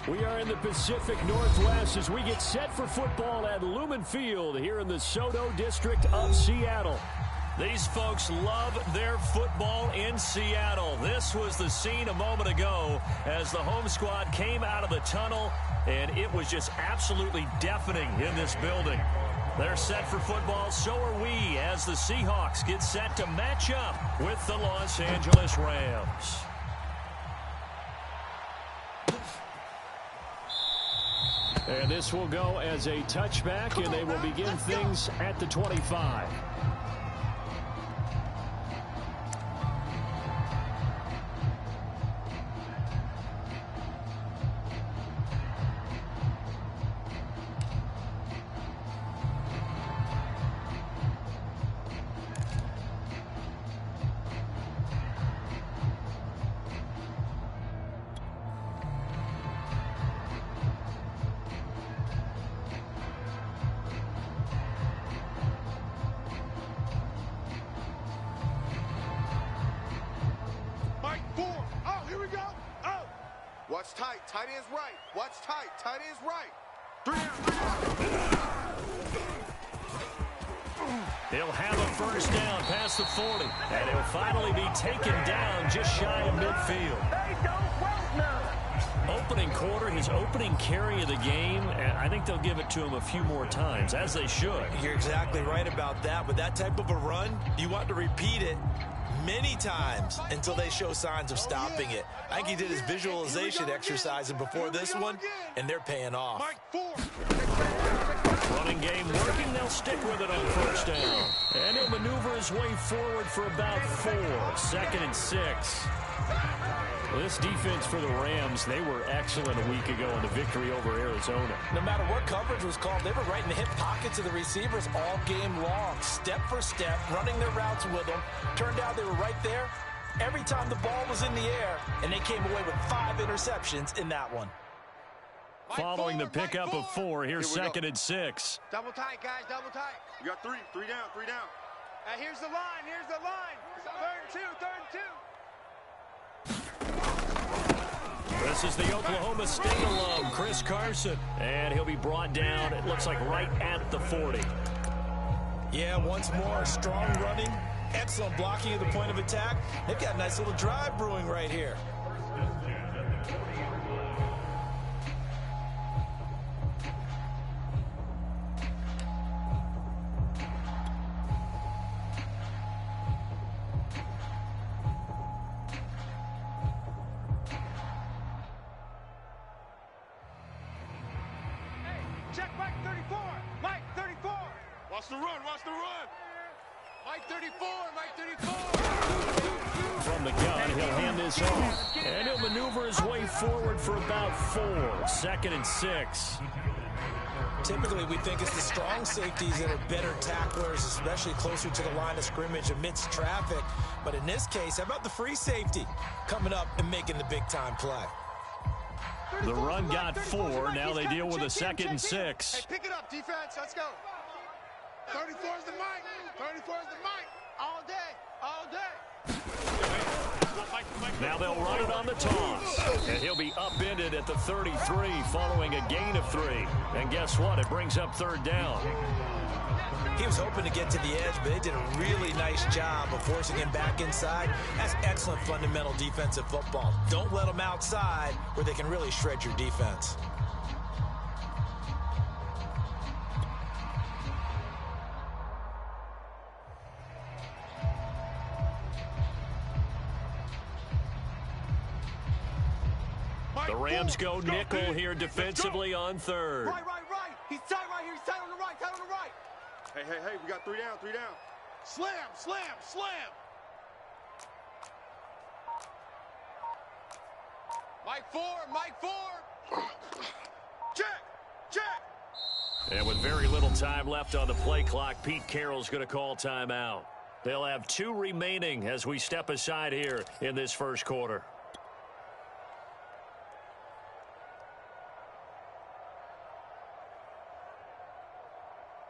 We are in the Pacific Northwest as we get set for football at Lumen Field here in the Soto District of Seattle. These folks love their football in Seattle. This was the scene a moment ago as the home squad came out of the tunnel, and it was just absolutely deafening in this building. They're set for football, so are we, as the Seahawks get set to match up with the Los Angeles Rams. And this will go as a touchback, and they will begin things at the 25. Watch tight. Tight end's right. Watch tight. Tight end's right. 3 down. He'll have a first down past the 40. And he'll finally be taken down just shy of midfield. Opening quarter, his opening carry of the game, and I think they'll give it to him a few more times, as they should. You're exactly right about that. With that type of a run, you want to repeat it many times until they show signs of stopping it. I think he did his visualization exercising before this one, and they're paying off. Running game working, they'll stick with it on first down. And he'll maneuver his way forward for about 4. 2nd and 6. Well, this defense for the Rams, they were excellent a week ago in the victory over Arizona. No matter what coverage was called, they were right in the hip pockets of the receivers all game long, step for step, running their routes with them. Turned out they were right there every time the ball was in the air, and they came away with 5 interceptions in that one. Following the pickup of 4, here's 2nd and 6. Double tight, guys, double tight. You got 3 down, 3 down. Here's the line, here's the line. 3rd and 2. This is the Oklahoma State alum, Chris Carson. And he'll be brought down, it looks like, right at the 40. Yeah, once more, strong running, excellent blocking at the point of attack. They've got a nice little drive brewing right here. Check Mike 34. Mike 34. Watch the run. Mike 34. From the gun, he'll hand this off. And he'll maneuver his way forward for about 4. 2nd and 6. Typically, we think it's the strong safeties that are better tacklers, especially closer to the line of scrimmage amidst traffic. But in this case, how about the free safety coming up and making the big-time play? The run got 4. Now they deal with a 2nd and 6. Hey, pick it up, defense. Let's go. 34 is the mic. 34 is the mic. All day. Now they'll run it on the toss. And he'll be upended at the 33 following a gain of 3. And guess what? It brings up 3rd down. He was hoping to get to the edge, but they did a really nice job of forcing him back inside. That's excellent fundamental defensive football. Don't let them outside where they can really shred your defense. The Rams go nickel here defensively on 3rd. Right. He's tight right here. He's tight on the right. Hey, we got 3 down. Slam. Mike 4. Check. And with very little time left on the play clock, Pete Carroll's going to call timeout. They'll have 2 remaining as we step aside here in this first quarter.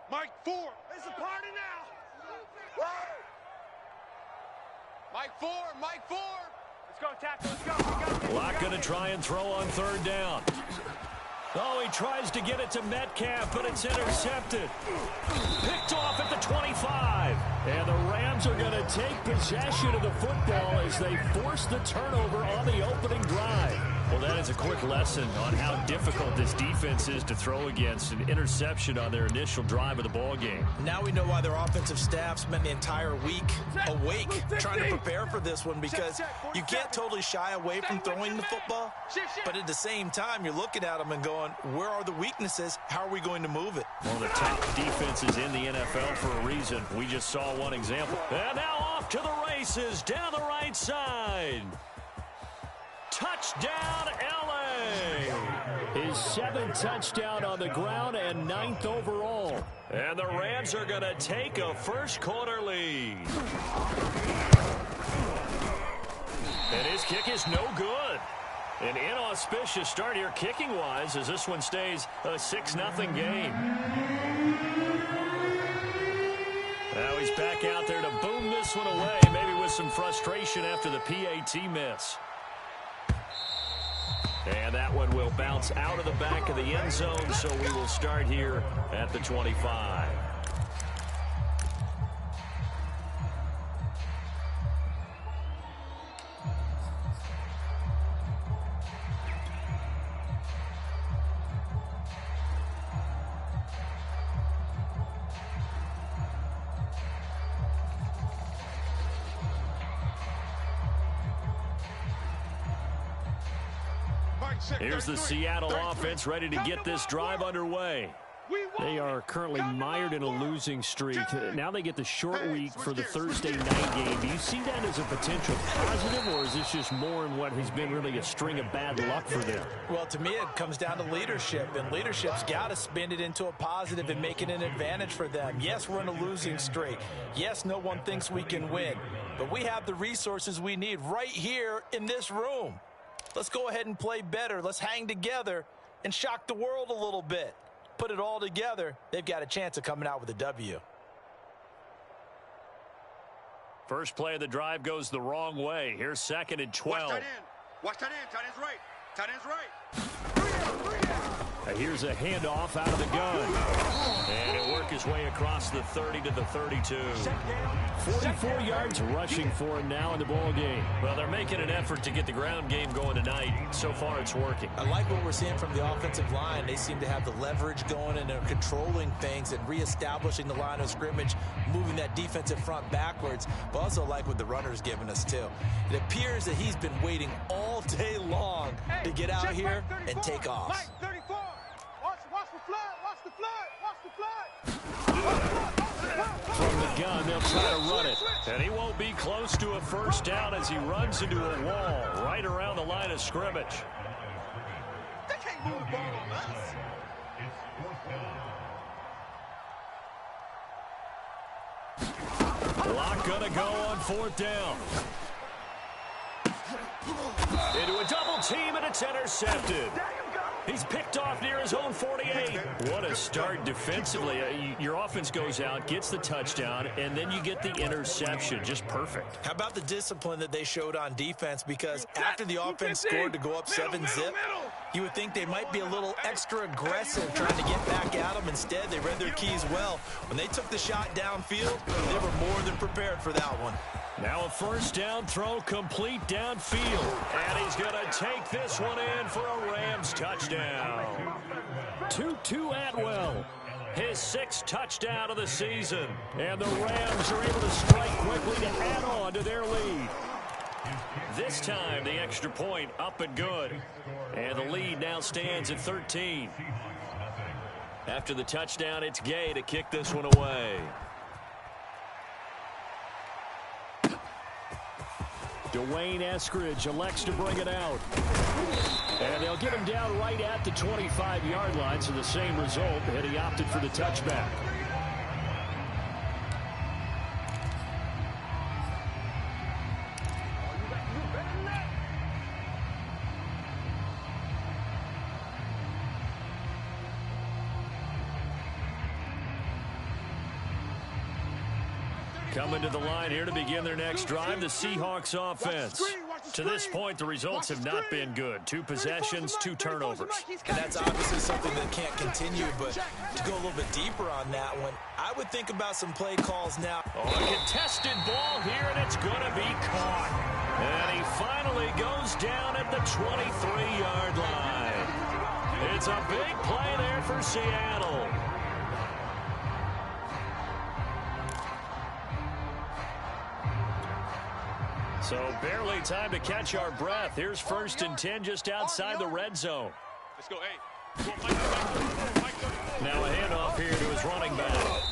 Mike 4. It's a party now. Woo! Mike 4. Let's go, tackle. Let's go. Locke going to try and throw on third down. Oh, he tries to get it to Metcalf, but it's intercepted. Picked off at the 25. And the Rams are going to take possession of the football as they force the turnover on the opening drive. Well, that is a quick lesson on how difficult this defense is to throw against. An interception on their initial drive of the ball game. Now we know why their offensive staff spent the entire week awake trying to prepare for this one, because you can't totally shy away from throwing the football, but at the same time, you're looking at them and going, where are the weaknesses? How are we going to move it? One of the top defenses in the NFL for a reason. We just saw one example. And now off to the races down the right side. Touchdown, L.A. His 7th touchdown on the ground and 9th overall. And the Rams are going to take a first-quarter lead. And his kick is no good. An inauspicious start here kicking-wise as this one stays a 6-0 game. Now he's back out there to boom this one away, maybe with some frustration after the PAT miss. And that one will bounce out of the back of the end zone, so we will start here at the 25. Here's the Seattle offense ready to get this drive underway. They are currently mired in a losing streak. Now they get the short week for the Thursday night game. Do you see that as a potential positive, or is this just more in what has been really a string of bad luck for them? Well, to me, it comes down to leadership, and leadership's got to spin it into a positive and make it an advantage for them. Yes, we're in a losing streak. Yes, no one thinks we can win, but we have the resources we need right here in this room. Let's go ahead and play better. Let's hang together and shock the world a little bit. Put it all together, they've got a chance of coming out with a W. First play of the drive goes the wrong way. Here's 2nd and 12. Watch that end. Watch that end. Tight end's right. Tight end's right. Here's a handoff out of the gun. And it worked his way across the 30 to the 32. 44 yards rushing for him now in the ball game. Well, they're making an effort to get the ground game going tonight. So far, it's working. I like what we're seeing from the offensive line. They seem to have the leverage going, and they're controlling things and reestablishing the line of scrimmage, moving that defensive front backwards. But also like what the runner's giving us, too. It appears that he's been waiting all day long to get out here and take off. Mike, 34. Watch the flood. Watch the flood. Watch the flood. From the gun, they'll try to run it. And he won't be close to a first down as he runs into a wall right around the line of scrimmage. They can't move the ball on us. Locke gonna go on 4th down. Into a double team, and it's intercepted. He's picked off near his own 48. What a start defensively. Your offense goes out, gets the touchdown, and then you get the interception. Just perfect. How about the discipline that they showed on defense? Because after the offense scored to go up 7-zip, you would think they might be a little extra aggressive trying to get back at them. Instead, they read their keys well. When they took the shot downfield, they were more than prepared for that one. Now a first down throw complete downfield. And he's going to take this one in for a Rams touchdown. Tutu Atwell, his 6th touchdown of the season. And the Rams are able to strike quickly to add on to their lead. This time the extra point up and good. And the lead now stands at 13. After the touchdown, it's Gay to kick this one away. Dwayne Eskridge elects to bring it out. And they'll get him down right at the 25-yard line, so the same result, and he opted for the touchback. Coming to the line here to begin their next drive, the Seahawks offense. To this point, the results have not been good. 2 possessions, 2 turnovers. And that's obviously something that can't continue, but to go a little bit deeper on that one, I would think about some play calls now. Oh, a contested ball here, and it's going to be caught. And he finally goes down at the 23-yard line. It's a big play there for Seattle. So barely time to catch our breath. Here's 1st and 10 just outside the red zone. Let's go, hey. Now a handoff here to his running back.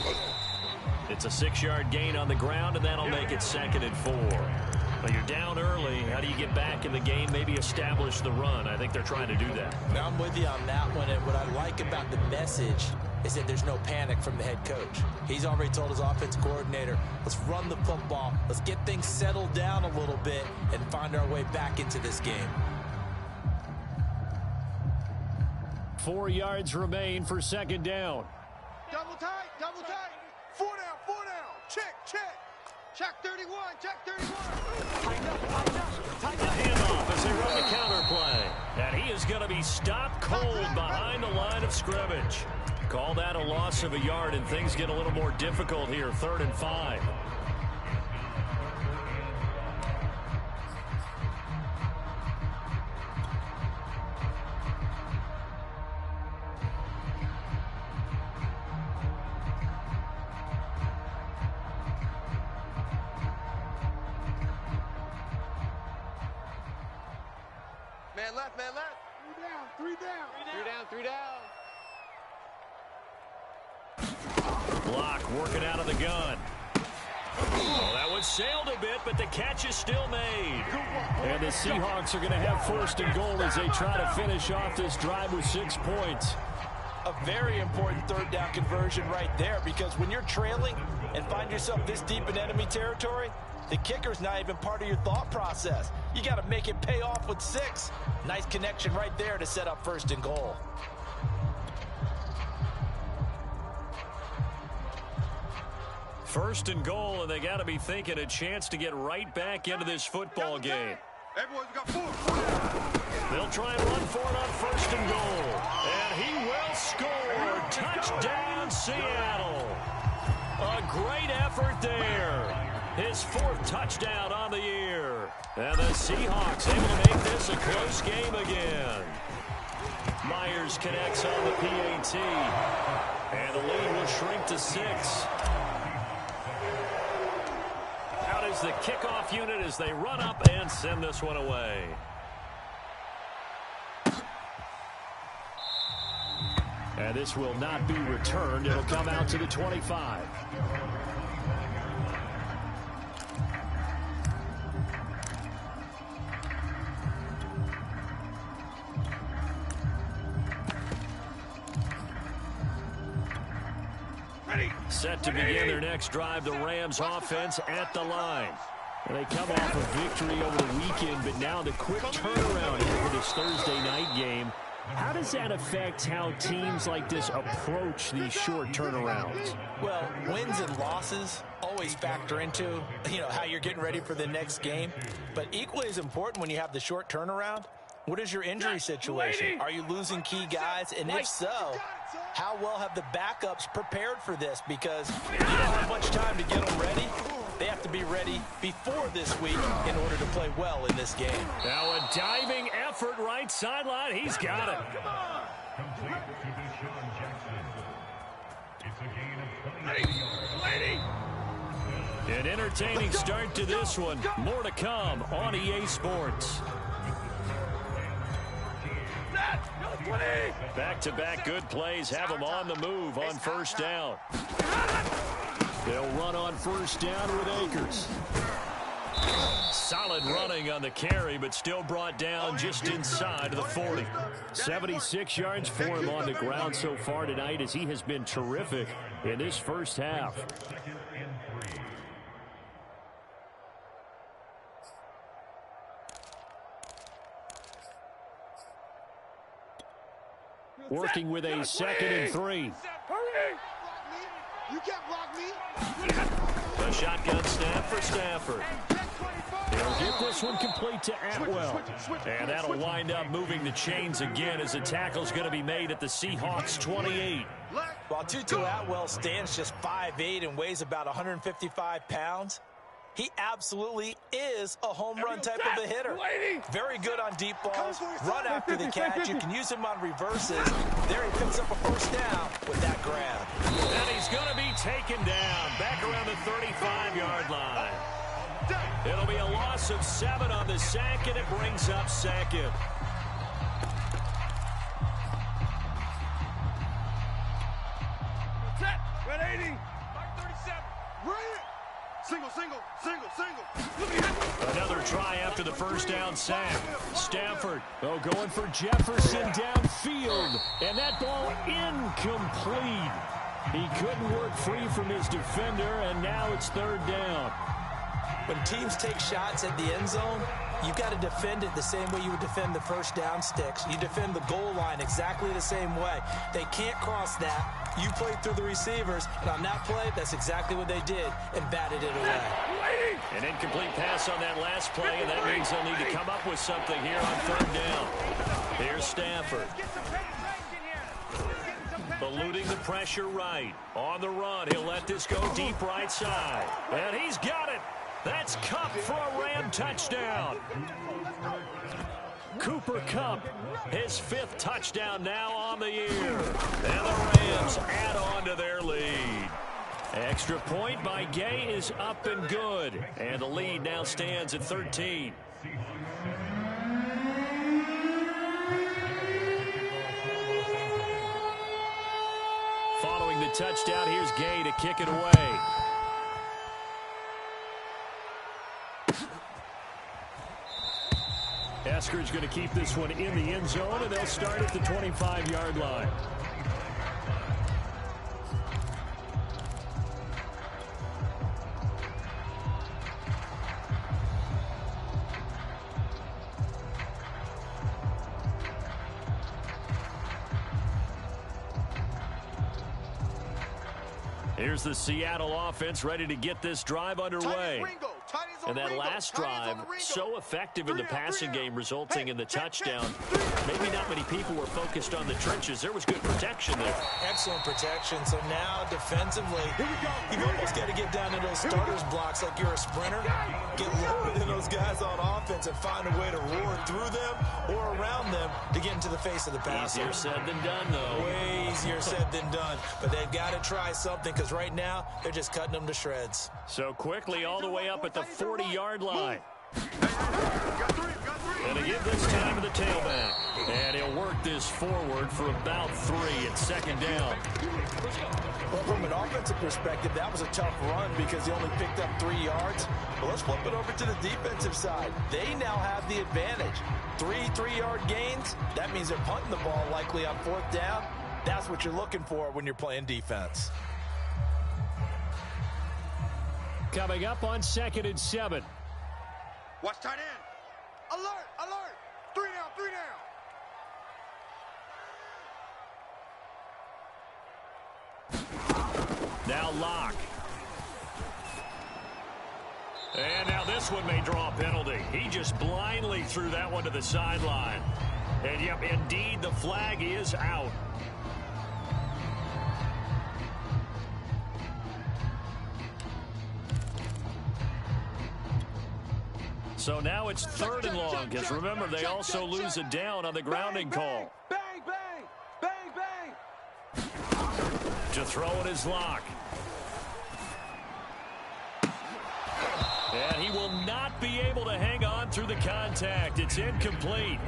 It's a 6-yard gain on the ground, and that'll make it 2nd and 4. Well, you're down early. How do you get back in the game, maybe establish the run? I think they're trying to do that. Now I'm with you on that one, and what I like about the message is that there's no panic from the head coach. He's already told his offense coordinator, let's run the football, let's get things settled down a little bit and find our way back into this game. 4 yards remain for 2nd down. Double tight, double tight. 4 down, 4 down. Check, check. Check 31, check 31. Handoff as they run the counter play. And he is going to be stopped cold behind the line of scrimmage. Call that a loss of a yard, and things get a little more difficult here. 3rd and 5. Man left, man left. 3 down, 3 down. 3 down, 3 down. Block working out of the gun. Oh, that one sailed a bit, but the catch is still made. And the Seahawks are going to have 1st and goal as they try to finish off this drive with 6 points. A very important 3rd down conversion right there, because when you're trailing and find yourself this deep in enemy territory, the kicker's not even part of your thought process. You got to make it pay off with 6. Nice connection right there to set up 1st and goal. First and goal, and they got to be thinking a chance to get right back into this football game. Everyone's got 4. They'll try and run for it on 1st and goal. And he will score. Touchdown, Seattle. A great effort there. His 4th touchdown on the year. And the Seahawks able to make this a close game again. Myers connects on the PAT. And the lead will shrink to 6. Out is the kickoff unit as they run up and send this one away. And this will not be returned. It'll come out to the 25. Set to begin their next drive, the Rams offense at the line. And they come off a victory over the weekend, but now the quick turnaround here for this Thursday night game. How does that affect how teams like this approach these short turnarounds? Well, wins and losses always factor into, how you're getting ready for the next game. But equally as important when you have the short turnaround, what is your injury situation? Are you losing key guys? And if so, how well have the backups prepared for this? Because you don't have much time to get them ready. They have to be ready before this week in order to play well in this game. Now a diving effort right sideline. He's got it. An entertaining start to this one. More to come on EA Sports. Back-to-back good plays have them on the move on 1st down. They'll run on 1st down with Akers. Solid running on the carry, but still brought down just inside of the 40. 76 yards for him on the ground so far tonight as he has been terrific in this first half. Working with a 2nd and 3. You can't block me. A shotgun snap for Stafford. He'll get this one complete to Atwell. And that'll wind up moving the chains again as the tackle's going to be made at the Seahawks 28. While Tutu Atwell stands just 5'8" and weighs about 155 pounds, he absolutely is a home run type of a hitter. Very good on deep balls, run after the catch. You can use him on reverses. There he picks up a first down with that grab. And he's going to be taken down back around the 35-yard line. It'll be a loss of 7 on the sack, and it brings up second. Red 80. 37. Bring it. Single. Another try after the first down sack. Stafford, going for Jefferson downfield. And that ball incomplete. He couldn't work free from his defender, and now it's third down. When teams take shots at the end zone, you've got to defend it the same way you would defend the first down sticks. You defend the goal line exactly the same way. They can't cross that. You play through the receivers, and on that play, that's exactly what they did, and batted it away. An incomplete pass on that last play, and that means they'll need to come up with something here on third down. Here's Stafford. Eluding the pressure right. On the run, he'll let this go deep right side. And he's got it. That's Kupp for a Ram touchdown. Cooper Kupp, his 5th touchdown now on the year. And the Rams add on to their lead. Extra point by Gay is up and good. And the lead now stands at 13. Following the touchdown, here's Gay to kick it away. Esker's going to keep this one in the end zone, and they'll start at the 25-yard line. Here's the Seattle offense ready to get this drive underway. And that last drive, so effective in the passing game, resulting in the touchdown. Maybe not many people were focused on the trenches. There was good protection there. Excellent protection. So now defensively, you've almost got to get down to those starters blocks like you're a sprinter. Get lower than those guys on offense and find a way to roar through them or around them to get into the face of the passer. Easier said than done, though. Way easier said than done. But they've got to try something, because right now they're just cutting them to shreds. So quickly all the way up at the 40-yard line. And again this time to the tailback. And he'll work this forward for about 3 at second down. Well, from an offensive perspective, that was a tough run because he only picked up 3 yards. But let's flip it over to the defensive side. They now have the advantage. 3 3-yard gains. That means they're punting the ball likely on 4th down. That's what you're looking for when you're playing defense. Coming up on 2nd and 7. Watch tight end. Alert, alert. 3 down, 3 down. Now Locke. And now this one may draw a penalty. He just blindly threw that one to the sideline. And yep, indeed, the flag is out. So now it's 3rd and long, because remember, they also lose a down on the grounding call. Bang, bang, bang, bang. To throw it is Locke. And he will not be able to hang on through the contact. It's incomplete.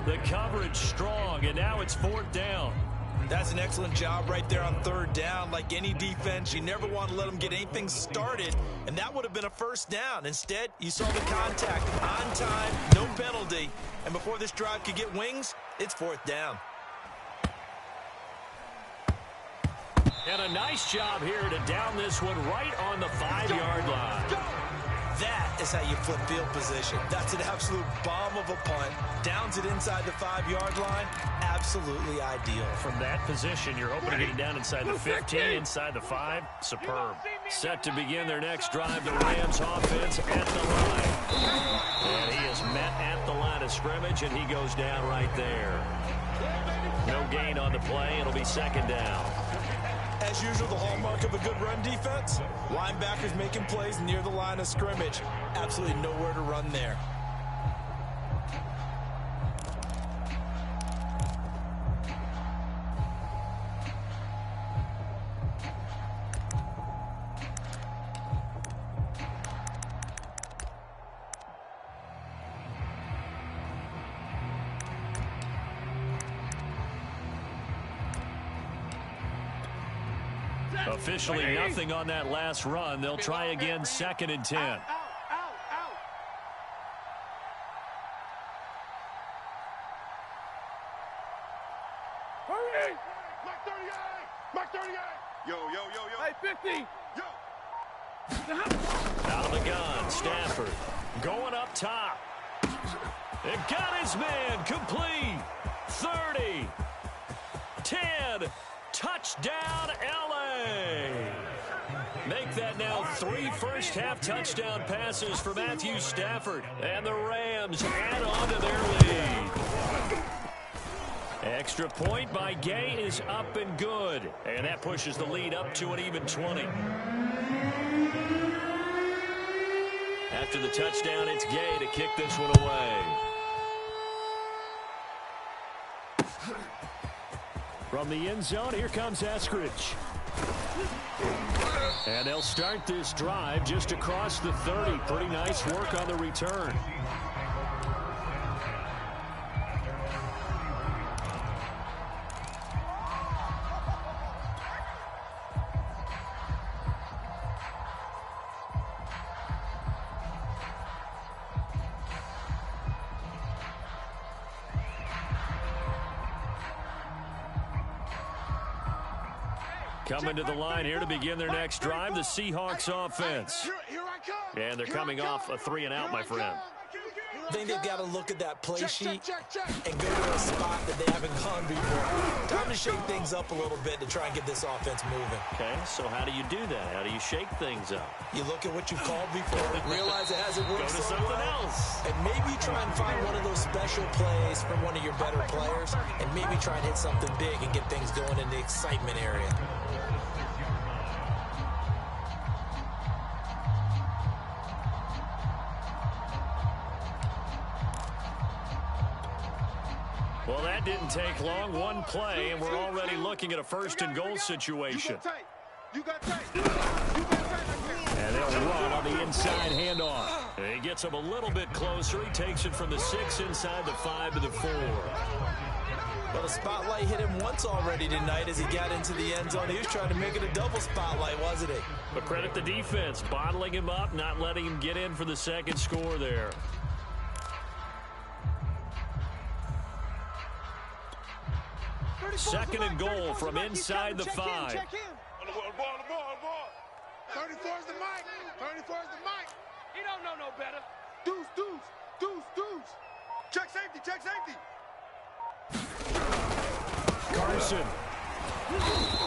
The coverage strong, and now it's 4th down. That's an excellent job right there on 3rd down. Like any defense, you never want to let them get anything started, and that would have been a 1st down. Instead, you saw the contact on time, no penalty, and before this drive could get wings, it's 4th down. And a nice job here to down this one right on the 5-yard line. That is how you flip field position. That's an absolute bomb of a punt. Downs it inside the 5-yard line. Absolutely ideal. From that position, you're hoping to get it down inside the 15, inside the 5. Superb. Set to begin their next drive, the Rams offense at the line. And he is met at the line of scrimmage, and he goes down right there. No gain on the play. It'll be second down. As usual, the hallmark of a good run defense, linebackers making plays near the line of scrimmage. Absolutely nowhere to run there. Officially nothing on that last run. They'll try again, 2nd and 10. Out. Hurry! Mark 38! Yo. Hey, 50! Yo! Out of the gun, Stafford going up top. It got his man, complete. 30, 10, touchdown, LA. Make that now 3 first-half touchdown passes for Matthew Stafford. And the Rams add on to their lead. Extra point by Gay is up and good. And that pushes the lead up to an even 20. After the touchdown, it's Gay to kick this one away. From the end zone, here comes Eskridge. And they'll start this drive just across the 30. Pretty nice work on the return. Coming to the line here to begin their next drive, the Seahawks offense. And they're coming off a 3-and-out, my friend. I think they've got to look at that play sheet and go to a spot that they haven't gone before. Time to shake things up a little bit to try and get this offense moving. Okay, so how do you do that? How do you shake things up? You look at what you called before, realize it hasn't worked Go to so something well, else. and maybe try and find one of those special plays from one of your better players, and maybe try and hit something big and get things going in the excitement area. Well, that didn't take long. One play, and we're already looking at a 1st-and-goal situation. And they'll run on the inside handoff. And he gets him a little bit closer. He takes it from the 6 inside the 5 to the 4. Well, the spotlight hit him once already tonight as he got into the end zone. He was trying to make it a double spotlight, wasn't he? But credit the defense, bottling him up, not letting him get in for the second score there. Second and goal from inside the 5. On the ball. 34's the mic. 34's the mic. He don't know no better. Deuce. Check safety. Carson.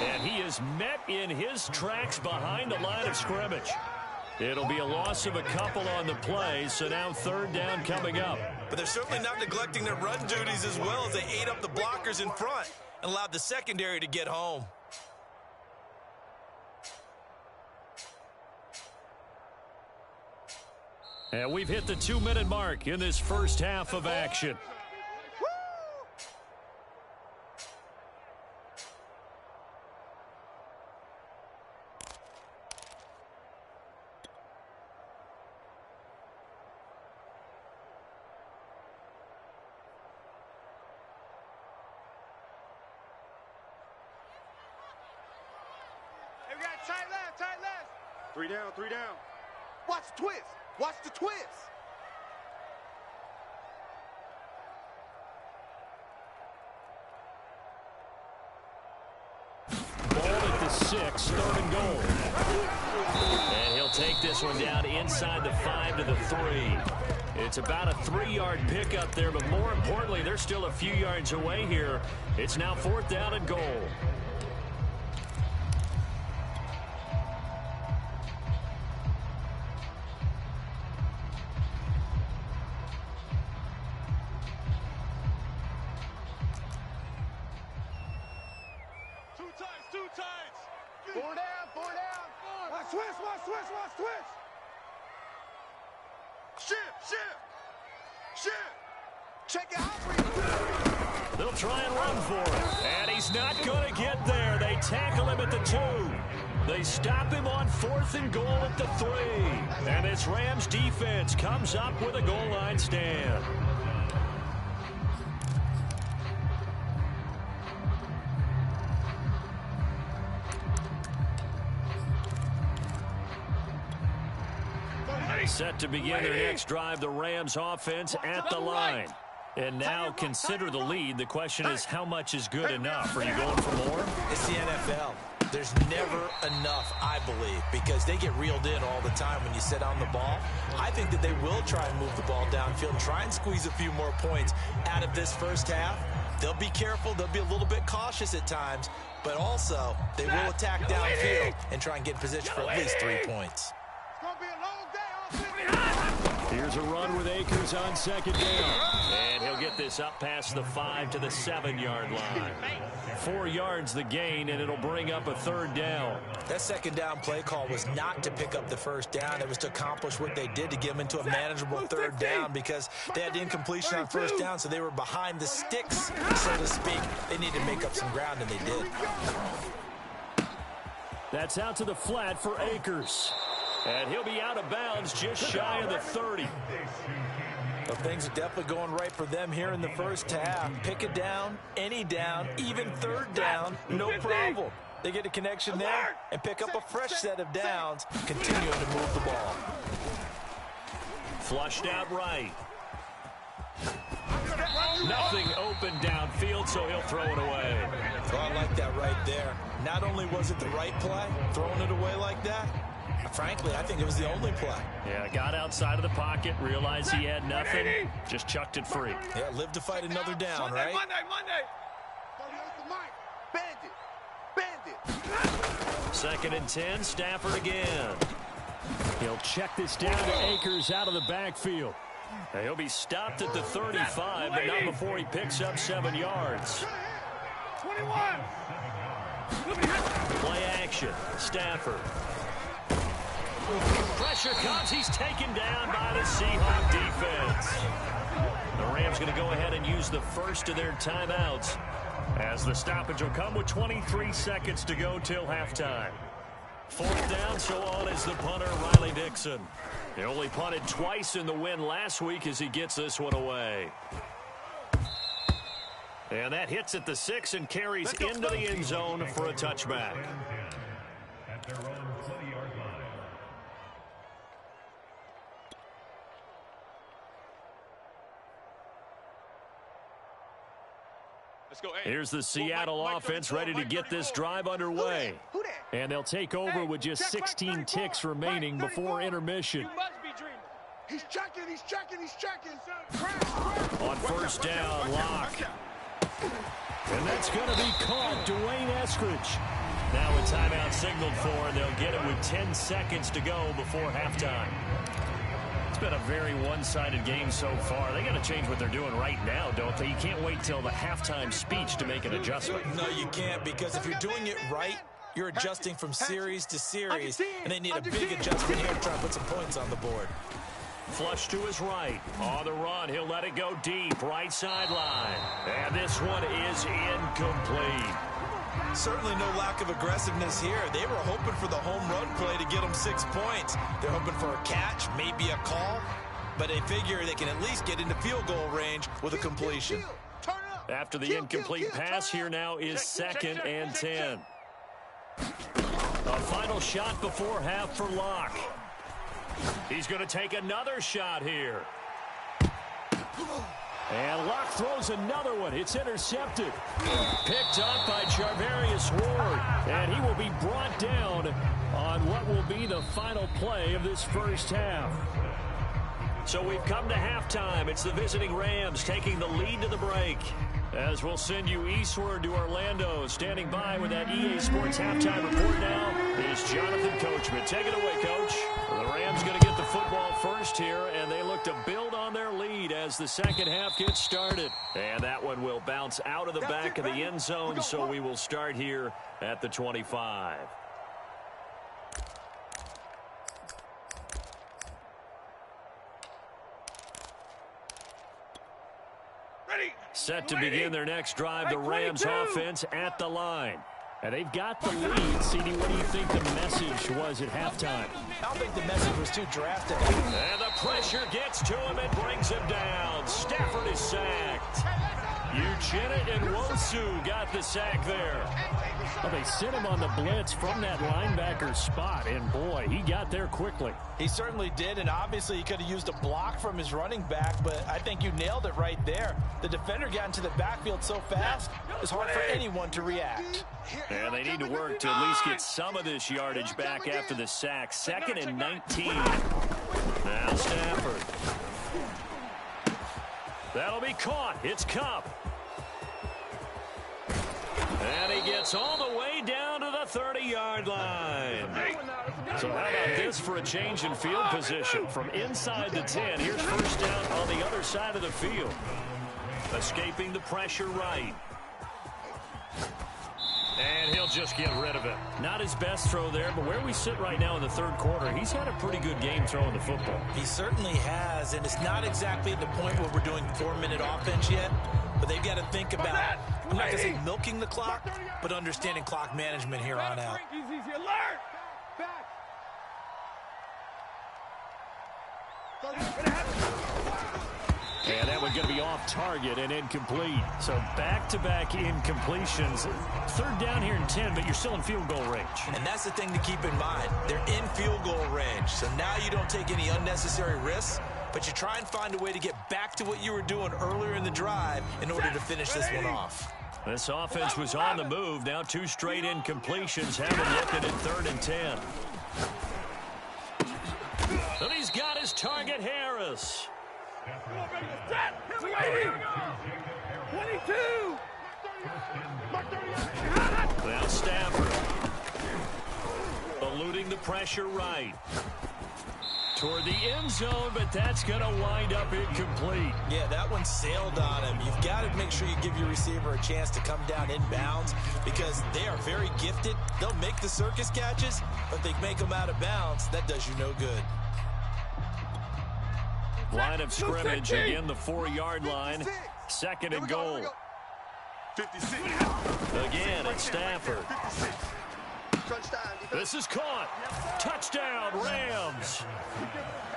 And he is met in his tracks behind the line of scrimmage. It'll be a loss of a couple on the play, so now 3rd down coming up. But they're certainly not neglecting their run duties as well as they ate up the blockers in front and allowed the secondary to get home. And we've hit the 2-minute mark in this first half of action. Tight left. 3 down. Watch the twist. Ball at the 6, 3rd and goal. And he'll take this one down inside the 5 to the 3. It's about a 3-yard pickup there, but more importantly, they're still a few yards away here. It's now 4th down and goal. Four down, four down. Watch switch, watch switch, watch switch. Shift. Check it out. They'll try and run for it. And he's not going to get there. They tackle him at the 2. They stop him on 4th and goal at the 3. And this Rams defense comes up with a goal line stand. Set to begin their next drive, the Rams offense at the line. And now consider the lead. The question is, how much is good enough? Are you going for more? It's the NFL. There's never enough, I believe, because they get reeled in all the time when you sit on the ball. I think that they will try and move the ball downfield and try and squeeze a few more points out of this first half. They'll be careful. They'll be a little bit cautious at times, but also they will attack downfield and try and get in position for at least 3 points. It's going to be a long day. Here's a run with Akers on 2nd down. And he'll get this up past the 5 to the 7-yard line. 4 yards the gain, and it'll bring up a 3rd down. That 2nd down play call was not to pick up the 1st down. It was to accomplish what they did to get them into a manageable 3rd down because they had incompletion on 1st down, so they were behind the sticks, so to speak. They needed to make up some ground, and they did. That's out to the flat for Akers. And he'll be out of bounds just shy of the 30. Well, things are definitely going right for them here in the first half. Pick it down, any down, even 3rd down, no problem. They get a connection there and pick up a fresh set of downs, continuing to move the ball. Flushed out right. Nothing open downfield, so he'll throw it away. Oh, I like that right there. Not only was it the right play, throwing it away like that, frankly, I think it was the only play. Yeah, got outside of the pocket, realized he had nothing, just chucked it free. Yeah, live to fight another down, right? Monday. Bandit. 2nd and 10, Stafford again. He'll check this down to Akers out of the backfield. Now, he'll be stopped at the 35, but not before he picks up 7 yards. 21. Play action, Stafford. Pressure comes. He's taken down by the Seahawks defense. The Rams going to go ahead and use the first of their timeouts as the stoppage will come with 23 seconds to go till halftime. 4th down, so on is the punter, Riley Dixon. He only punted twice in the win last week as he gets this one away. And that hits at the 6 and carries into the end zone for a touchback. Here's the Seattle offense ready to get this drive underway. And they'll take over with just 16 ticks remaining before intermission. He's checking. On 1st down, Locke. And that's going to be caught. Dwayne Eskridge. Now a timeout signaled for, and they'll get it with 10 seconds to go before halftime. It's been a very one-sided game so far. They got to change what they're doing right now, don't they? You can't wait till the halftime speech to make an adjustment. No, you can't, because if you're doing it right, you're adjusting from series to series, and they need a big adjustment here to try to put some points on the board. Flush to his right. On the run, he'll let it go deep. Right sideline. And this one is incomplete. Certainly no lack of aggressiveness here. They were hoping for the home run play to get them 6 points. They're hoping for a catch, maybe a call, but they figure they can at least get into field goal range with a completion. After the incomplete pass, here now is 2nd and 10. A final shot before half for Locke. He's going to take another shot here. And Locke throws another one. It's intercepted. Picked up by Charvarius Ward. And he will be brought down on what will be the final play of this first half. So we've come to halftime. It's the visiting Rams taking the lead to the break. As we'll send you eastward to Orlando. Standing by with that EA Sports halftime report now is Jonathan Coachman. Take it away, Coach. The Rams going to get the football first here, and they look to build on their lead as the second half gets started. And that one will bounce out of the back of the end zone, so we will start here at the 25. Set to begin their next drive, the Rams offense at the line. And they've got the lead. CD, what do you think the message was at halftime? I don't think the message was too drastic. And the pressure gets to him and brings him down. Stafford is sacked. Uchenna and Wosu got the sack there. Well, they sent him on the blitz from that linebacker spot, and boy, he got there quickly. He certainly did, and obviously he could have used a block from his running back, but I think you nailed it right there. The defender got into the backfield so fast, it's hard for anyone to react. And they need to work to at least get some of this yardage back after the sack. 2nd and 19. Now Stafford. That'll be caught. It's Cup. And he gets all the way down to the 30-yard line. So how about this for a change in field position? From inside the 10, here's first down on the other side of the field. Escaping the pressure right. And he'll just get rid of it. Not his best throw there, but where we sit right now in the third quarter, he's had a pretty good game throwing the football. He certainly has, and it's not exactly at the point where we're doing 4-minute offense yet, but they've got to think about, I'm not going to say milking the clock, but understanding clock management here on out. And that one's going to be off target and incomplete. So back-to-back incompletions. Third down here in 10, but you're still in field goal range. And that's the thing to keep in mind. They're in field goal range. So now you don't take any unnecessary risks, but you try and find a way to get back to what you were doing earlier in the drive in order to finish this one off. This offense was on the move. Now 2 straight incompletions have him looking at 3rd and 10. And he's got his target, Harris. 22. Now Stafford. Eluding the pressure right. Toward the end zone, but that's going to wind up incomplete. Yeah, that one sailed on him. You've got to make sure you give your receiver a chance to come down inbounds because they are very gifted. They'll make the circus catches, but if they make them out of bounds, that does you no good. Line of scrimmage, again the 4-yard line. 2nd and goal. 56. Again, it's Stafford. This is caught. Touchdown, Rams.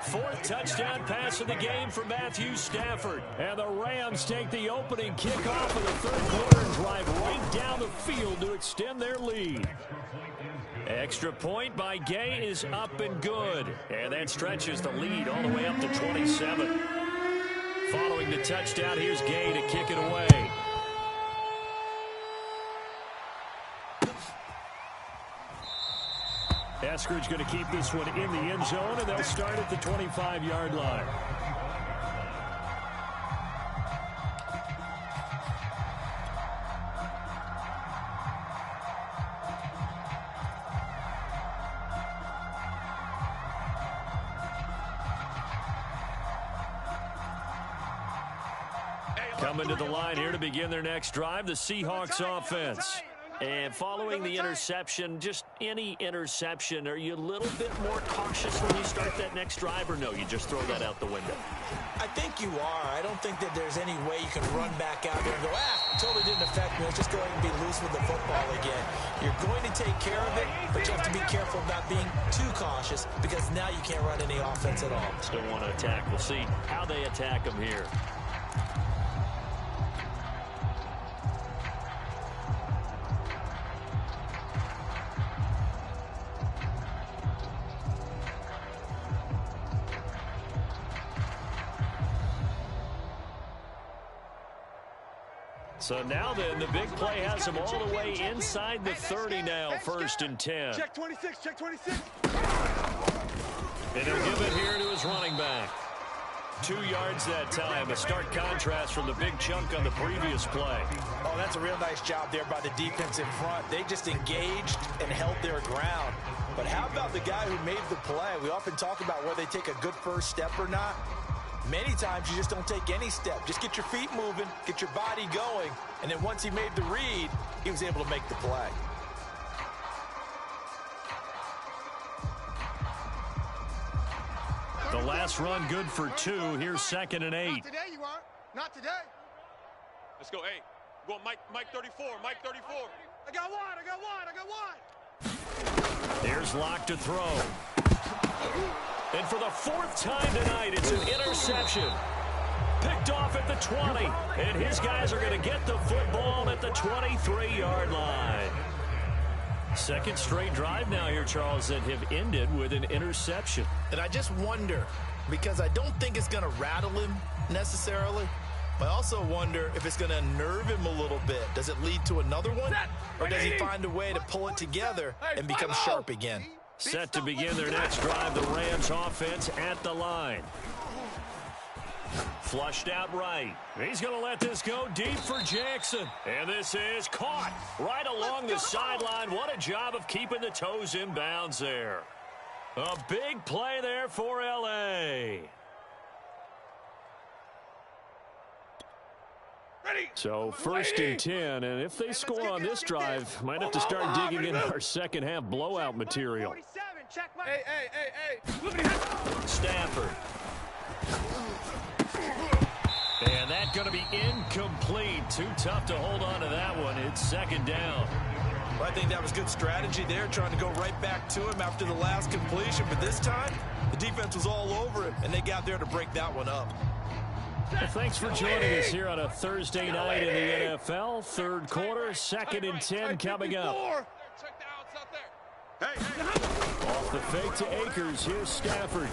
4th touchdown pass of the game for Matthew Stafford. And the Rams take the opening kickoff of the 3rd quarter and drive right down the field to extend their lead. Extra point by Gay is up and good. And that stretches the lead all the way up to 27. Following the touchdown, here's Gay to kick it away. Eskridge going to keep this one in the end zone, and they'll start at the 25-yard line. Coming to the line here to begin their next drive, the Seahawks offense. And following the interception, just any interception, are you a little bit more cautious when you start that next drive, or no, you just throw that out the window? I think you are. I don't think that there's any way you can run back out there and go, totally didn't affect me. Let's just go ahead and be loose with the football again. You're going to take care of it, but you have to be careful about being too cautious because now you can't run any offense at all. Still want to attack. We'll see how they attack them here. So now then, the big play has him all the way inside the 30 now, 1st and 10. Check 26, check 26. And he'll give it here to his running back. 2 yards that time, a stark contrast from the big chunk on the previous play. Oh, that's a real nice job there by the defense in front. They just engaged and held their ground. But how about the guy who made the play? We often talk about whether they take a good first step or not. Many times you just don't take any step. Just get your feet moving, get your body going, and then once he made the read, he was able to make the play. The last run good for 2. Here's 2nd and 8. Not today, you aren't. Not today. Let's go, hey. Go on, Mike 34, Mike 34. I got one. Here's Locke to throw. And for the 4th time tonight, it's an interception. Picked off at the 20. And his guys are going to get the football at the 23-yard line. Second straight drive now here, Charles, that have ended with an interception. And I just wonder, because I don't think it's going to rattle him necessarily, but I also wonder if it's going to unnerve him a little bit. Does it lead to another one? Or does he find a way to pull it together and become sharp again? Set to begin their next drive, the Rams offense at the line. Flushed out right. He's going to let this go deep for Jackson. And this is caught right along the sideline. What a job of keeping the toes in bounds there. A big play there for L.A. So 1st and 10, and if they score on this drive, might have to start digging in our second half blowout material. Stafford. And that's going to be incomplete. Too tough to hold on to that one. It's 2nd down. Well, I think that was good strategy there, trying to go right back to him after the last completion. But this time, the defense was all over him, and they got there to break that one up. Well, thanks for joining us here on a Thursday night in the NFL. 3rd quarter, 2nd and 10 coming up. Off the fake to Akers. Here's Stafford.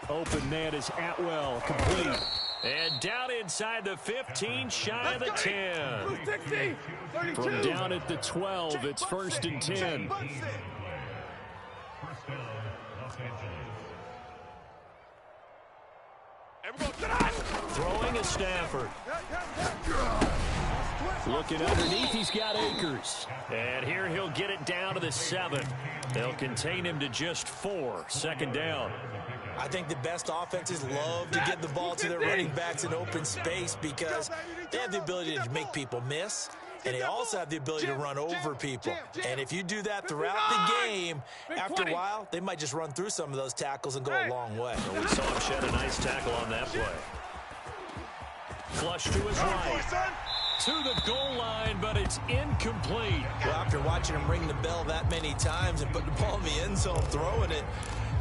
Open man is Atwell. Complete. And down inside the 15, shy of the 10. From down at the 12, it's 1st and 10. Throwing is Stafford. Looking underneath, he's got Akers. And here he'll get it down to the 7. They'll contain him to just 4. 2nd down. I think the best offenses love to get the ball to their running backs in open space because they have the ability to make people miss, and they also have the ability to run over people. And if you do that throughout the game, after a while, they might just run through some of those tackles and go a long way. Well, we saw him shed a nice tackle on that play. Flush to his right. To the goal line, but it's incomplete. Well, after watching him ring the bell that many times and put the ball in the end zone throwing it,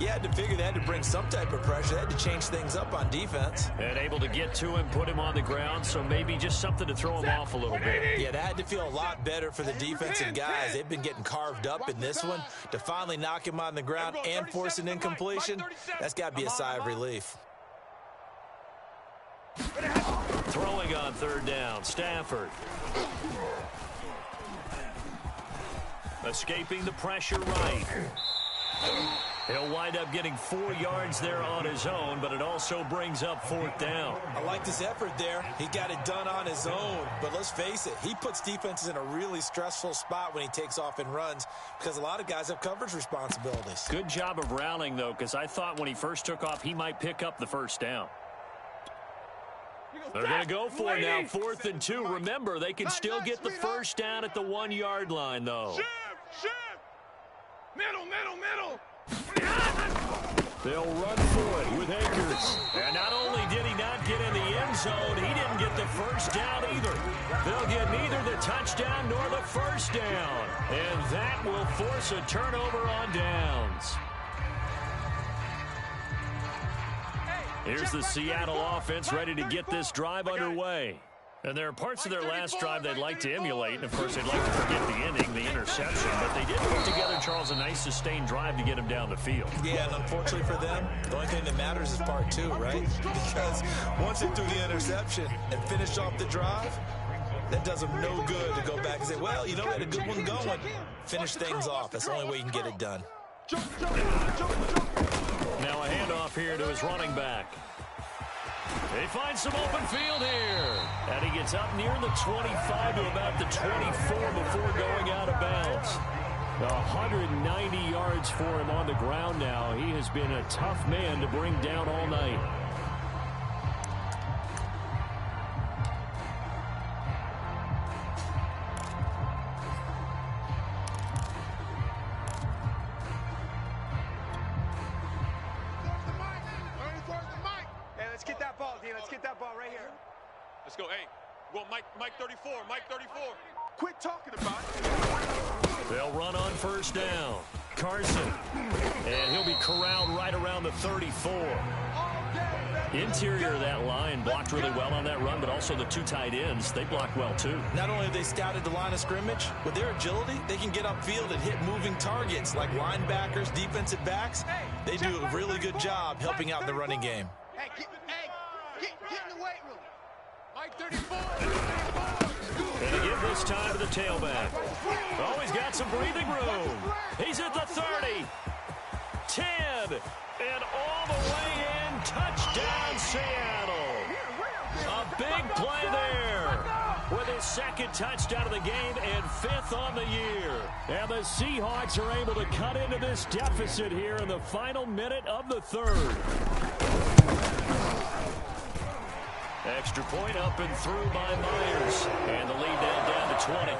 you had to figure they had to bring some type of pressure. They had to change things up on defense. And able to get to him, put him on the ground, so maybe just something to throw him off a little bit. Yeah, that had to feel a lot better for the defensive guys. They've been getting carved up in this one. To finally knock him on the ground and force an incompletion, that's got to be a sigh of relief. Throwing on 3rd down, Stafford. Escaping the pressure right. He'll wind up getting 4 yards there on his own, but it also brings up 4th down. I like this effort there. He got it done on his own, but let's face it, he puts defenses in a really stressful spot when he takes off and runs because a lot of guys have coverage responsibilities. Good job of rallying, though, because I thought when he first took off, he might pick up the 1st down. They're going to go for it now, 4th and 2. Remember, they can still get the 1st down at the 1-yard line, though. Shift. Middle. They'll run for it with Akers. And not only did he not get in the end zone, he didn't get the 1st down either. They'll get neither the touchdown nor the 1st down. And that will force a turnover on downs. Here's the Seattle offense ready to get this drive underway. And there are parts of their last drive they'd like to emulate. And, of course, they'd like to forget the inning, the interception. But they did put together, Charles, a nice sustained drive to get him down the field. Yeah, and unfortunately for them, the only thing that matters is part 2, right? Because once they threw the interception and finished off the drive, that does them no good to go back and say, well, you know, we had a good one going. Finish things off. That's the only way you can get it done. Now a handoff here to his running back. He finds some open field here. And he gets up near the 25 to about the 24 before going out of bounds. 190 yards for him on the ground now. He has been a tough man to bring down all night. Let's get that ball right here. Let's go, hey. Well, Mike 34, Mike 34. Quit talking about it. They'll run on first down. Carson. And he'll be corralled right around the 34. Interior of that line blocked really well on that run, but also the two tight ends, they blocked well too. Not only have they scouted the line of scrimmage, with their agility, they can get upfield and hit moving targets like linebackers, defensive backs. They do a really good job helping out in the running game. Hey, get in the weight room. Mike 34. And to give this time to the tailback. Oh, he's got some breathing room. He's at the 30. 10. And all the way in. Touchdown, Seattle. A big play there. With his second touchdown of the game and 5th on the year. And the Seahawks are able to cut into this deficit here in the final minute of the third. Extra point up and through by Myers. And the lead now down to 20.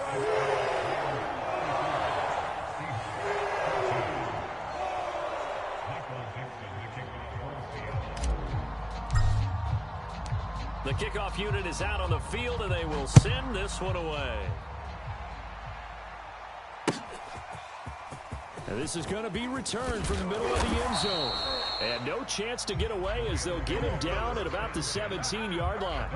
The kickoff unit is out on the field, and they will send this one away. And this is going to be returned from the middle of the end zone. And no chance to get away as they'll get him down at about the 17-yard line.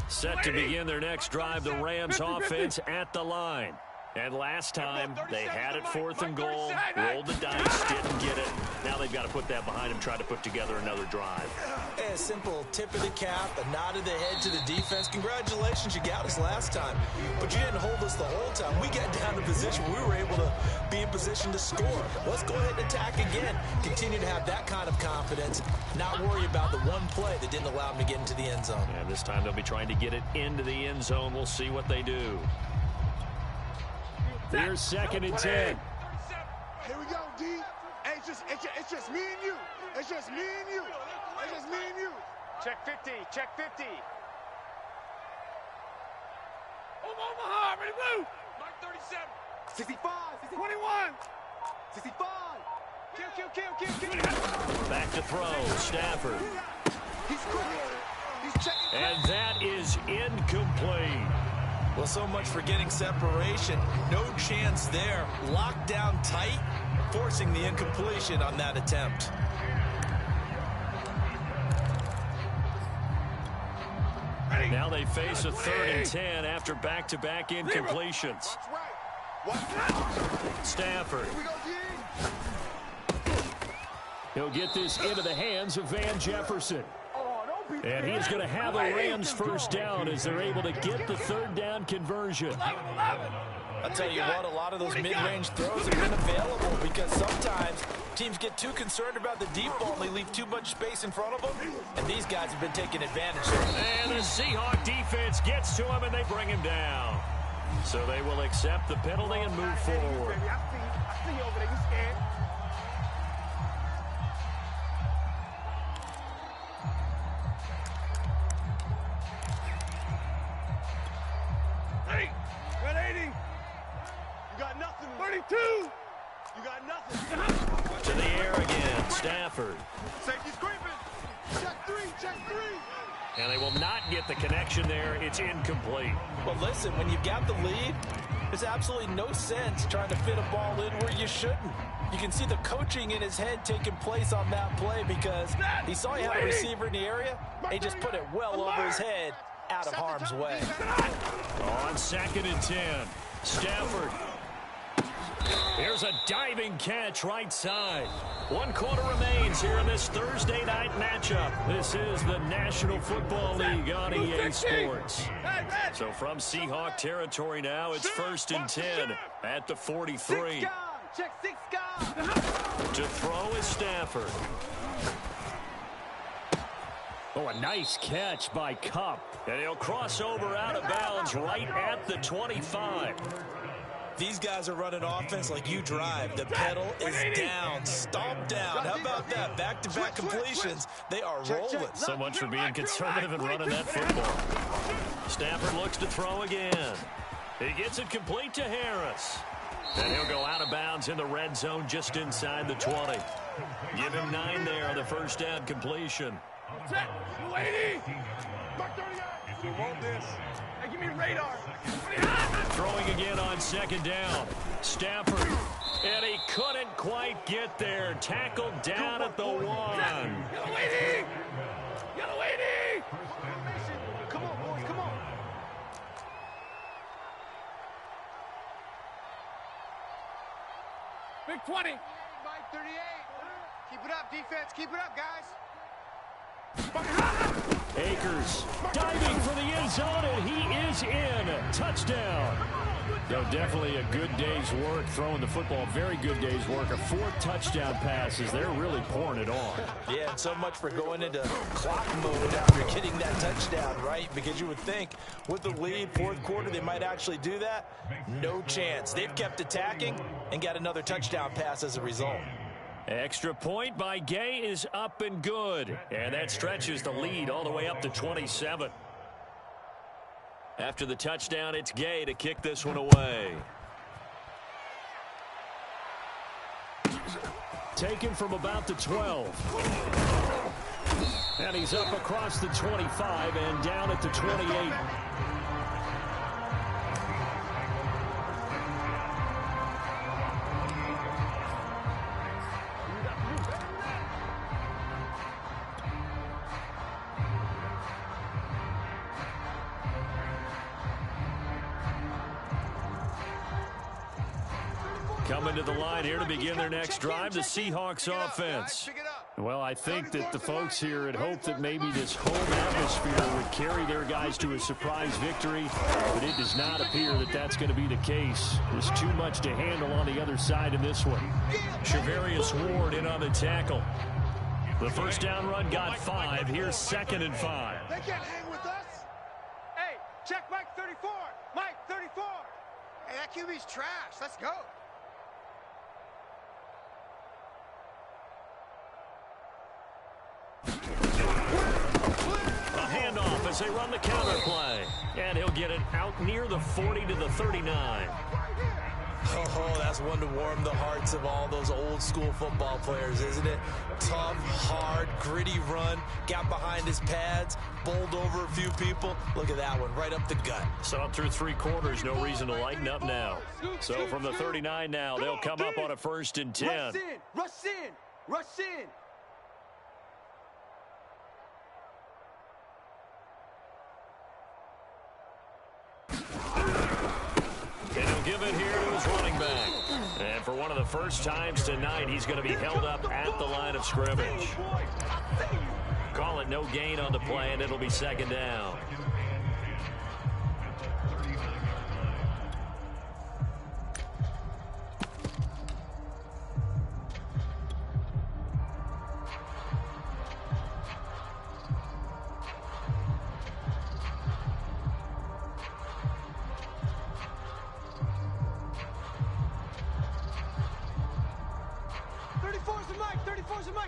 Set to begin their next drive, the Rams offense at the line. And last time, they had it 4th and goal, rolled the dice, didn't get it. Now they've got to put that behind them, try to put together another drive. A simple tip of the cap, a nod of the head to the defense. Congratulations, you got us last time. But you didn't hold us the whole time. We got down to position. We were able to be in position to score. Let's go ahead and attack again. Continue to have that kind of confidence. Not worry about the one play that didn't allow them to get into the end zone. And this time they'll be trying to get it into the end zone. We'll see what they do. Here's 2nd and 10. Here we go, D. Hey, it's just me and you. It's just me and you. It's just me and you. Check 50. Check 50. Omaha, ready to move. Mark 37. 65. 21. 65. Kill. Back to throw. Stafford. He's quick. He's checking. And that is incomplete. Well, so much for getting separation. No chance there. Locked down tight, forcing the incompletion on that attempt. Now they face a 3rd and 10 after back-to-back incompletions. Stafford. He'll get this into the hands of Van Jefferson. And he's going to have a Rams first down as they're able to get the 3rd down conversion. I'll tell you what, a lot of those mid-range throws have been available because sometimes teams get too concerned about the deep ball and they leave too much space in front of them, and these guys have been taking advantage of it. And the Seahawk defense gets to him and they bring him down. So they will accept the penalty and move forward. I see you over there. You scared? You got nothing. To the air again. Stafford. Safety's creeping. Check 3. And they will not get the connection there. It's incomplete. Well, listen, when you've got the lead, there's absolutely no sense trying to fit a ball in where you shouldn't. You can see the coaching in his head taking place on that play because he saw he had a receiver in the area. He just put it well over his head out of harm's way. On 2nd and 10. Stafford. Here's a diving catch right side. 1 quarter remains here in this Thursday night matchup. This is the National Football League on EA Sports. So from Seahawk territory now, it's 1st and 10 at the 43. Check 6 guys. To throw is Stafford. Oh, a nice catch by Kupp. And he'll cross over out of bounds right at the 25. These guys are running offense like you drive. The pedal is down, stomp down. How about that? Back-to-back completions. They are rolling. So much for being conservative and running that football. Stafford looks to throw again. He gets it complete to Harris. And he'll go out of bounds in the red zone just inside the 20. Give him 9 there on the first down completion. Set. 280. Mark 38. We want this. Hey, give me radar. Throwing again on second down. Stafford. And he couldn't quite get there. Tackled down at the 1. Yellow 80. Yellow 80. Come on, boys. Come on. Big 20. Mike 38. Keep it up, defense. Keep it up, guys. Akers diving for the end zone, and he is in. Touchdown. No, definitely a good day's work throwing the football. Very good day's work. A 4th touchdown passes. They're really pouring it on. Yeah, and so much for going into clock mode after getting that touchdown, right? Because you would think with the lead, 4th quarter, they might actually do that. No chance. They've kept attacking and got another touchdown pass as a result. Extra point by Gay is up and good. And that stretches the lead all the way up to 27. After the touchdown, it's Gay to kick this one away. Taken from about the 12. And he's up across the 25 and down at the 28. Coming to the line here to begin their next drive, the Seahawks offense. Well, I think that the folks here had hoped that maybe this home atmosphere would carry their guys to a surprise victory, but it does not appear that that's going to be the case. There's too much to handle on the other side in this one. Shavarius Ward in on the tackle. The first down run got 5. Here's 2nd and 5. They can't hang with us. Hey, check Mike 34. Mike 34. Hey, that QB's trash. Let's go. A handoff as they run the counter play. And he'll get it out near the 40 to the 39. Oh, that's one to warm the hearts of all those old school football players, isn't it? Tough, hard, gritty run, got behind his pads, bowled over a few people. Look at that one, right up the gut. Saw it through 3 quarters, no reason to lighten up now. So from the 39 now, they'll come up on a 1st and 10. Rush in, rush in, rush in. And he'll give it here to his running back. And for one of the first times tonight, he's going to be held up at the line of scrimmage. Call it no gain on the play, and it'll be 2nd down.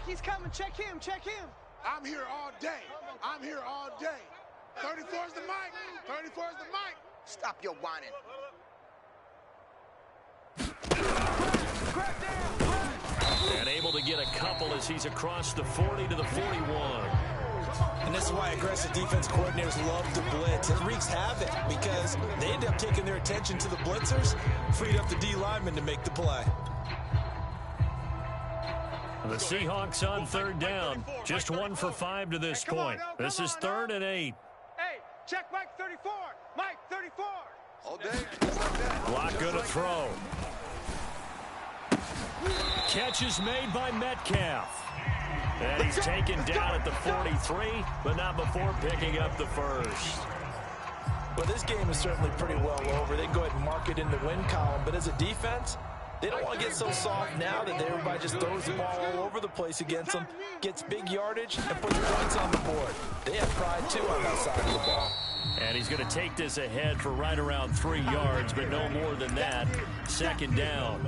He's coming. Check him. Check him. I'm here all day. I'm here all day. 34's the mic. 34's the mic. Stop your whining. And able to get a couple as he's across the 40 to the 41. And this is why aggressive defense coordinators love to blitz. It wreaks havoc because they end up taking their attention to the blitzers, freed up the D lineman to make the play. The Seahawks on 3rd down. Just 1 for 5 to this point. This is 3rd and 8. Hey, check Mike 34. Mike 34. All day, just like that. Block good to throw. Catch is made by Metcalf. And he's taken down at the 43, but not before picking up the 1st. But this game is certainly pretty well over. They can go ahead and mark it in the win column. But as a defense, they don't want to get so soft now that everybody just throws the ball all over the place against them, gets big yardage, and puts points on the board. They have pride, too, on that side of the ball. And he's going to take this ahead for right around 3 yards, but no more than that. 2nd down.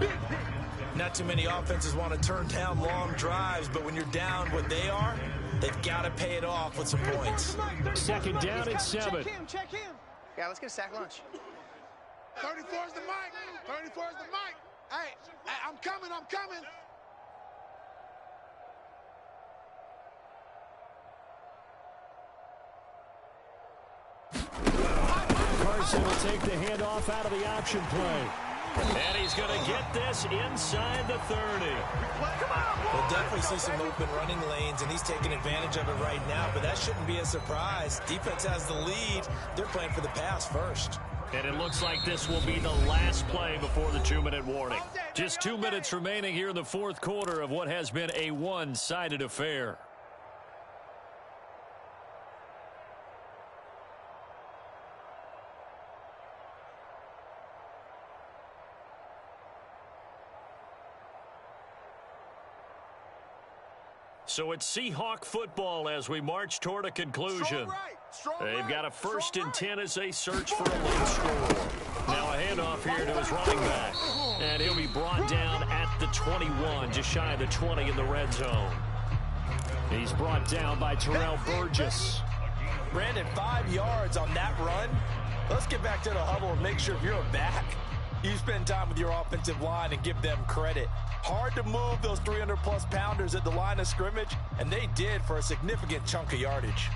Not too many offenses want to turn down long drives, but when you're down what they are, they've got to pay it off with some points. 2nd down and 7. Check him. Yeah, let's get a sack lunch. 34 is the mic. 34 is the mic. Hey, I'm coming. Carson will take the handoff out of the option play. And he's going to get this inside the 30. We'll definitely see some open running lanes, and he's taking advantage of it right now, but that shouldn't be a surprise. Defense has the lead. They're playing for the pass first. And it looks like this will be the last play before the 2-minute warning. Just 2 minutes remaining here in the fourth quarter of what has been a one-sided affair. So it's Seahawk football as we march toward a conclusion. They've got a 1st and 10 as they search for a late score. Now a handoff here to his running back. And he'll be brought down at the 21, just shy of the 20 in the red zone. He's brought down by Terrell Burgess. Brandon, 5 yards on that run. Let's get back to the huddle and make sure if you're a back, you spend time with your offensive line and give them credit. Hard to move those 300-plus pounders at the line of scrimmage, and they did for a significant chunk of yardage.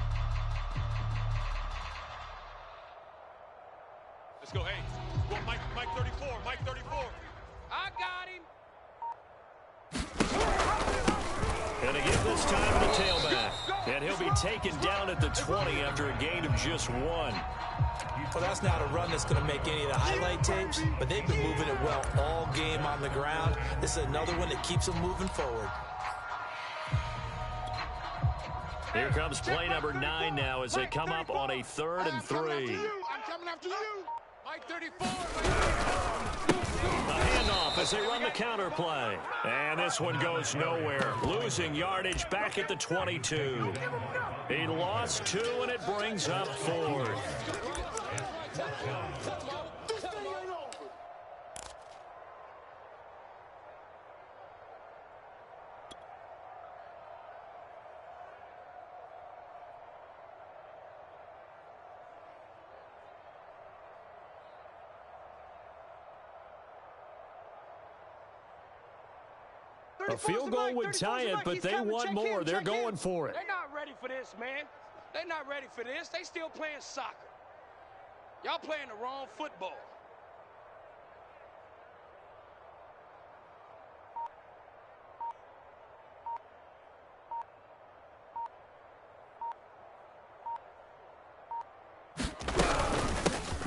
Let's go, hey. Well, Mike 34, Mike 34. I got him. And again this time the tailback. And he'll be taken down at the 20 after a gain of just 1. Well, that's not a run that's going to make any of the highlight tapes, but they've been moving it well all game on the ground. This is another one that keeps them moving forward. Here comes play number 9 now as they come up on a 3rd and 3. I'm coming after you. Mike 34. A handoff as they run the counter play. And this one goes nowhere. Losing yardage back at the 22. He lost 2, and it brings up 4th. A field goal would tie it, but they want more. They're going for it. They're not ready for this, man. They're not ready for this. They still playing soccer. Y'all playing the wrong football.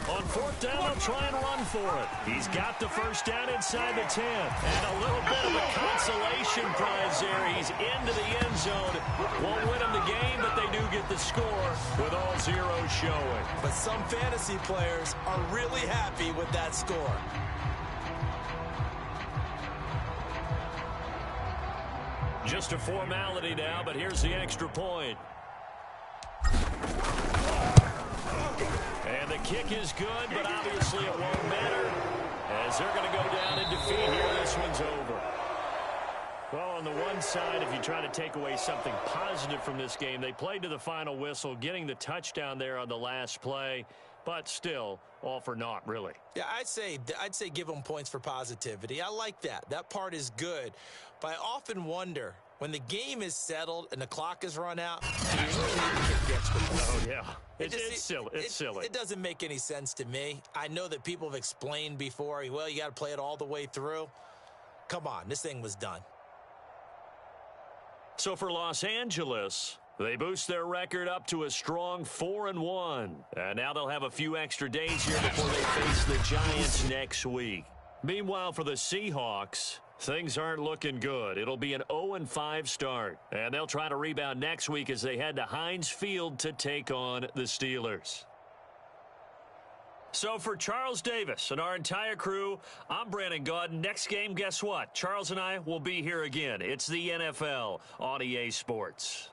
On 4th down, they'll try and run for it. He's got the 1st down inside the 10. And a little bit of a consolation prize there. He's into the end zone. Won't win them the game, but they do get the score with all zeros showing. But some fantasy players are really happy with that score. Just a formality now, but here's the extra point. And the kick is good, but obviously it won't matter as they're going to go down in defeat here. This one's over. Well, on the one side, if you try to take away something positive from this game, they played to the final whistle, getting the touchdown there on the last play, but still all for naught, really. Yeah, I'd say give them points for positivity. I like that. That part is good. But I often wonder, when the game is settled and the clock is run out, oh, yeah. It's silly. It's silly. It doesn't make any sense to me. I know that people have explained before, well, you got to play it all the way through. Come on, this thing was done. So for Los Angeles, they boost their record up to a strong 4-1. And now they'll have a few extra days here before they face the Giants next week. Meanwhile, for the Seahawks, things aren't looking good. It'll be an 0-5 start. And they'll try to rebound next week as they head to Heinz Field to take on the Steelers. So for Charles Davis and our entire crew, I'm Brandon Gaudin. Next game, guess what? Charles and I will be here again. It's the NFL on EA Sports.